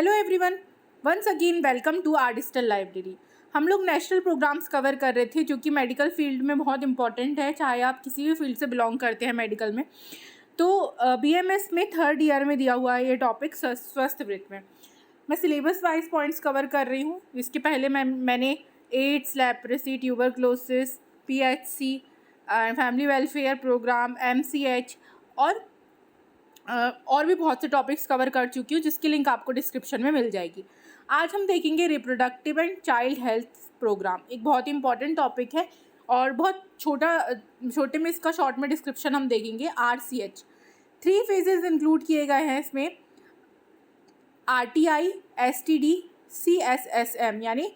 Hello everyone, once again welcome to our digital library. हम लोग national programmes cover कर रहे थे जो कि मेडिकल फील्ड में बहुत इंपॉर्टेंट है, चाहे आप किसी भी फील्ड से बिलोंग करते हैं मेडिकल में। तो बीएमएस में 3rd ईयर में दिया हुआ है ये टॉपिक स्वस्थ वृत्त में। मैं सिलेबस वाइज पॉइंट्स कवर कर रही हूँ। इसके पहले मैंने AIDS, leprosy, tuberculosis, PHC, family welfare programme, MCH और भी बहुत से टॉपिक्स कवर कर चुकी हूँ, जिसकी लिंक आपको डिस्क्रिप्शन में मिल जाएगी। आज हम देखेंगे reproductive and child health programme. एक बहुत ही इंपॉर्टेंट टॉपिक है और बहुत छोटे में इसका शॉर्ट में डिस्क्रिप्शन हम देखेंगे। RCH 3 फेजेस इंक्लूड किए गए हैं इसमें। RTI, STD, CSSM यानी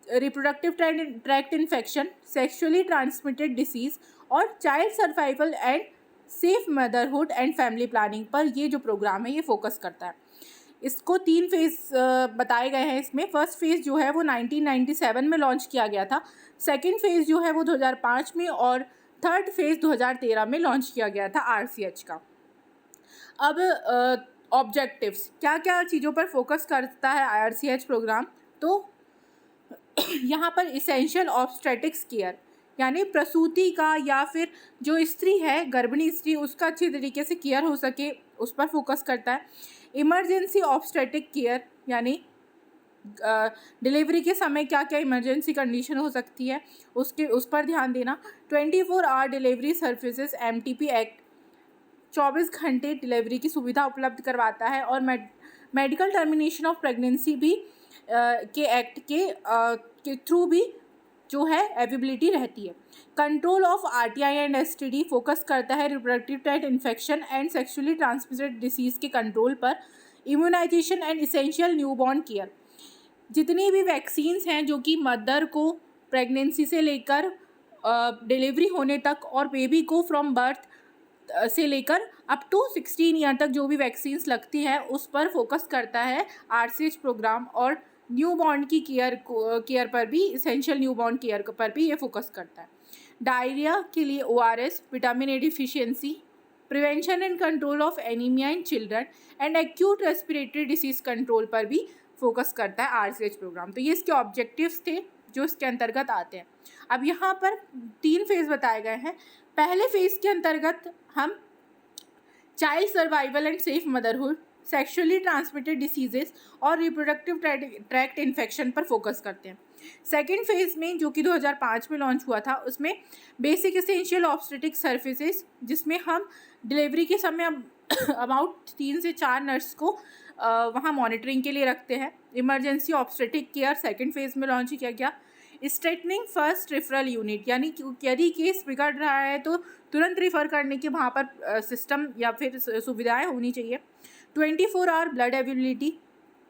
reproductive tract infection, sexually transmitted disease और child survival and safe motherhood and family planning पर ये जो प्रोग्राम है ये फोकस करता है। इसको 3 फेज़ बताए गए हैं इसमें। फर्स्ट फेज़ जो है वो 1997 में लॉन्च किया गया था, सेकंड फेज़ जो है वो 2005 में और थर्ड फेज़ 2013 में लॉन्च किया गया था RCH का। अब ऑब्जेक्टिव्स, क्या क्या चीज़ों पर फोकस करता है RCH प्रोग्राम, तो यहाँ पर इसेंशियल ऑब्स्टेटिक्स केयर यानी प्रसूति का या फिर जो स्त्री है, गर्भिणी स्त्री, उसका अच्छी तरीके से केयर हो सके उस पर फोकस करता है। इमरजेंसी ऑब्स्टेटिक केयर यानी डिलीवरी के समय क्या क्या इमरजेंसी कंडीशन हो सकती है उस पर ध्यान देना। 24 hour delivery services MTP act 24 घंटे डिलीवरी की सुविधा उपलब्ध करवाता है और मेडिकल टर्मिनेशन ऑफ प्रेगनेंसी भी के एक्ट के थ्रू भी जो है अवेलेबिलिटी रहती है। Control of RTI and STD focus करता है reproductive tract infection and sexually transmitted disease के कंट्रोल पर। Immunisation and essential newborn care, जितनी भी वैक्सीन्स हैं जो कि मदर को प्रेगनेंसी से लेकर डिलीवरी होने तक और बेबी को फ्रॉम बर्थ से लेकर अप टू 16 ईयर तक जो भी वैक्सीन्स लगती है उस पर फोकस करता है RCH प्रोग्राम। और न्यूबॉर्न की केयर पर भी, इसेंशियल न्यूबॉर्न केयर पर भी ये फोकस करता है। डायरिया के लिए ORS, vitamin A deficiency, prevention and control of anaemia in children and acute respiratory disease control पर भी फोकस करता है RCH प्रोग्राम। तो ये इसके ऑब्जेक्टिव्स थे जो इसके अंतर्गत आते हैं। अब यहाँ पर 3 फेज़ बताए गए हैं। पहले फेज़ के अंतर्गत हम child survival and safe motherhood, sexually transmitted diseases और रिप्रोडक्टिव ट्रैक्ट इन्फेक्शन पर फोकस करते हैं। सेकेंड फेज़ में जो कि 2005 में लॉन्च हुआ था, उसमें बेसिक एसेंशियल ऑब्स्टेटिक सर्विसेज, जिसमें हम डिलीवरी के समय अबाउट 3 से 4 नर्स को वहाँ मॉनिटरिंग के लिए रखते हैं। Emergency obstetric care second phase में लॉन्च किया गया। स्ट्रेटनिंग फर्स्ट रेफरल यूनिट यानी यदि केस बिगड़ रहा है तो तुरंत रिफ़र करने के वहाँ पर सिस्टम या फिर सुविधाएं होनी चाहिए। 24 आवर ब्लड अवेलेबिलिटी,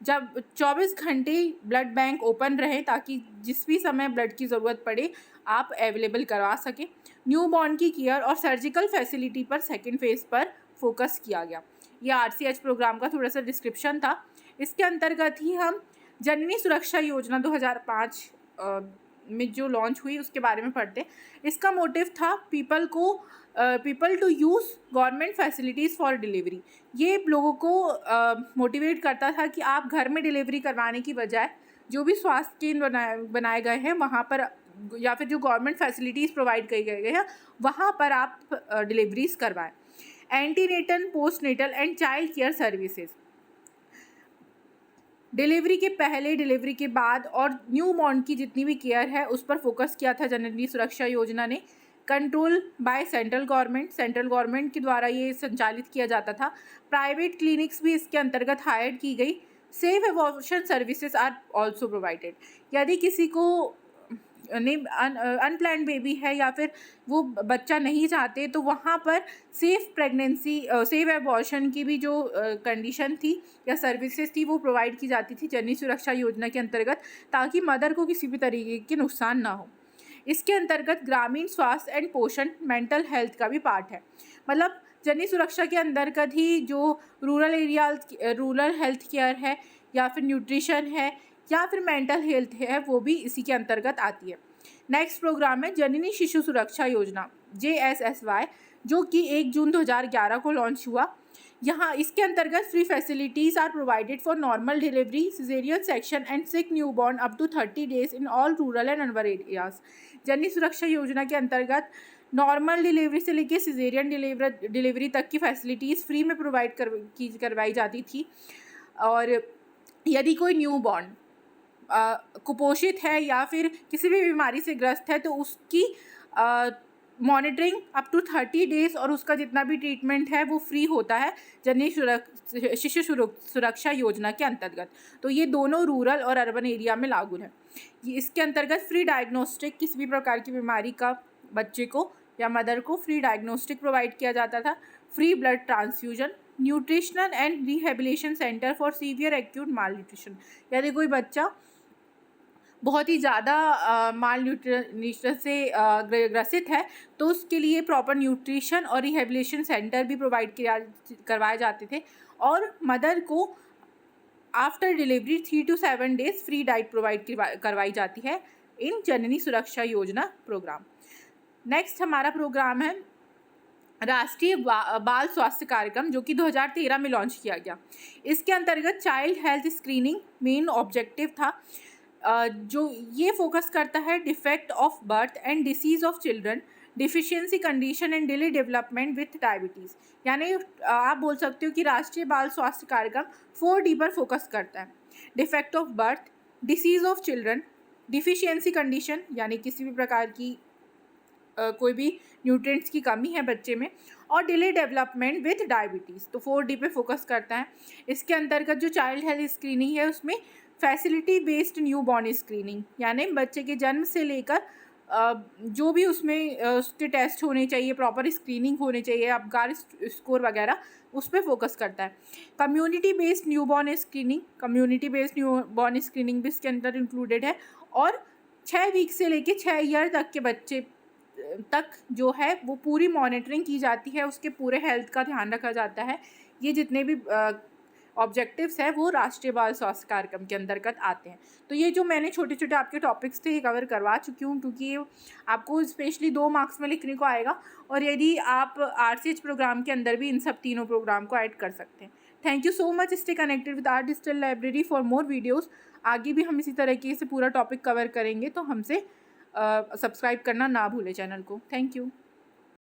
जब 24 घंटे ब्लड बैंक ओपन रहे ताकि जिस भी समय ब्लड की ज़रूरत पड़े आप अवेलेबल करवा सकें। न्यूबॉर्न की केयर और सर्जिकल फैसिलिटी पर सेकेंड फेज़ पर फोकस किया गया। ये RCH प्रोग्राम का थोड़ा सा डिस्क्रिप्शन था। इसके अंतर्गत ही हम जननी सुरक्षा योजना 2005 में जो लॉन्च हुई उसके बारे में पढ़ते। इसका मोटिव था people to use government facilities for delivery. ये लोगों को मोटिवेट करता था कि आप घर में डिलीवरी करवाने की बजाय जो भी स्वास्थ्य केंद्र बनाए गए हैं वहाँ पर या फिर जो गवर्नमेंट फैसिलिटीज़ प्रोवाइड की गई है वहाँ पर आप डिलीवरीज करवाएं। Antenatal, postnatal and child care services, delivery के पहले, डिलीवरी के बाद और न्यूबॉर्न की जितनी भी केयर है उस पर फोकस किया था जननी सुरक्षा योजना ने। कंट्रोल बाय सेंट्रल गवर्नमेंट के द्वारा ये संचालित किया जाता था। प्राइवेट क्लिनिक्स भी इसके अंतर्गत हायर की गई। Safe abortion services are also provided. यदि किसी को अनप्लान्ड बेबी है या फिर वो बच्चा नहीं चाहते तो वहाँ पर सेफ एबॉर्शन की भी जो कंडीशन थी या सर्विसेज थी वो प्रोवाइड की जाती थी जननी सुरक्षा योजना के अंतर्गत, ताकि मदर को किसी भी तरीके के नुकसान ना हो। इसके अंतर्गत ग्रामीण स्वास्थ्य एंड पोषण, मेंटल हेल्थ का भी पार्ट है। मतलब जननी सुरक्षा के अंतर्गत ही जो रूरल हेल्थ केयर है या फिर न्यूट्रिशन है या फिर मेंटल हेल्थ है वो भी इसी के अंतर्गत आती है। नेक्स्ट प्रोग्राम है जननी शिशु सुरक्षा योजना JSSY, जो कि 1 जून 2011 को लॉन्च हुआ। यहाँ इसके अंतर्गत free facilities are provided for normal delivery, caesarean section and sick newborn up to 30 days in all rural and urban areas. Janani Suraksha Yojana के अंतर्गत नॉर्मल डिलीवरी से लेकर सिजेरियन डिलीवरी तक की फैसिलिटीज़ फ्री में प्रोवाइड करवाई जाती थी। और यदि कोई न्यूबॉर्न कुपोषित है या फिर किसी भी बीमारी से ग्रस्त है तो उसकी मॉनिटरिंग अप टू 30 days और उसका जितना भी ट्रीटमेंट है वो फ्री होता है जननी शिशु सुरक्षा योजना के अंतर्गत। तो ये दोनों रूरल और अर्बन एरिया में लागू है। ये इसके अंतर्गत फ्री डायग्नोस्टिक, किसी भी प्रकार की बीमारी का बच्चे को या मदर को फ्री डायग्नोस्टिक प्रोवाइड किया जाता था। Free blood transfusion, nutritional and rehabilitation centre for severe acute mall nutrition. यदि कोई बच्चा बहुत ही ज़्यादा माल न्यूट्रिशन से ग्रसित है तो उसके लिए प्रॉपर न्यूट्रिशन और रिहेबिलिटेशन सेंटर भी प्रोवाइड करवाए जाते थे। और मदर को after delivery 3 to 7 days free diet provide करवाई जाती है इन जननी सुरक्षा योजना प्रोग्राम। नेक्स्ट हमारा प्रोग्राम है राष्ट्रीय बाल स्वास्थ्य कार्यक्रम, जो कि 2013 में लॉन्च किया गया। इसके अंतर्गत child health screening main objective था, जो ये फोकस करता है defect of birth and disease of children, deficiency condition and delay development with diabetes. यानी आप बोल सकते हो कि राष्ट्रीय बाल स्वास्थ्य कार्यक्रम 4D पर फोकस करता है। Defect of birth, disease of children, deficiency condition यानी किसी भी प्रकार की कोई भी न्यूट्रिएंट्स की कमी है बच्चे में, और डिले डेवलपमेंट विथ डायबिटीज़। तो 4D पे फोकस करता है। इसके अंतर्गत जो चाइल्ड हेल्थ स्क्रीनिंग है उसमें फैसिलिटी बेस्ड न्यूबॉर्न स्क्रीनिंग, यानी बच्चे के जन्म से लेकर जो भी उसमें उसके टेस्ट होने चाहिए, प्रॉपर स्क्रीनिंग होने चाहिए, अपगार स्कोर वगैरह, उस पर फोकस करता है। Community based newborn screening, community based newborn screening भी इसके अंदर इंक्लूडेड है। और 6 वीक से लेकर 6 ईयर तक के बच्चे तक जो है वो पूरी मॉनिटरिंग की जाती है, उसके पूरे हेल्थ का ध्यान रखा जाता है। ये जितने भी ऑब्जेक्टिव्स हैं वो राष्ट्रीय बाल स्वास्थ्य कार्यक्रम के अंतर्गत आते हैं। तो ये जो मैंने छोटे छोटे आपके टॉपिक्स थे ये कवर करवा चुकी हूँ, क्योंकि ये आपको स्पेशली 2 मार्क्स में लिखने को आएगा। और यदि आप RCH प्रोग्राम के अंदर भी इन सब तीनों प्रोग्राम को ऐड कर सकते हैं। Thank you so much. Stay connected with our digital library for more videos. आगे भी हम इसी तरीके से पूरा टॉपिक कवर करेंगे, तो हमसे सब्सक्राइब करना ना भूलें चैनल को। Thank you.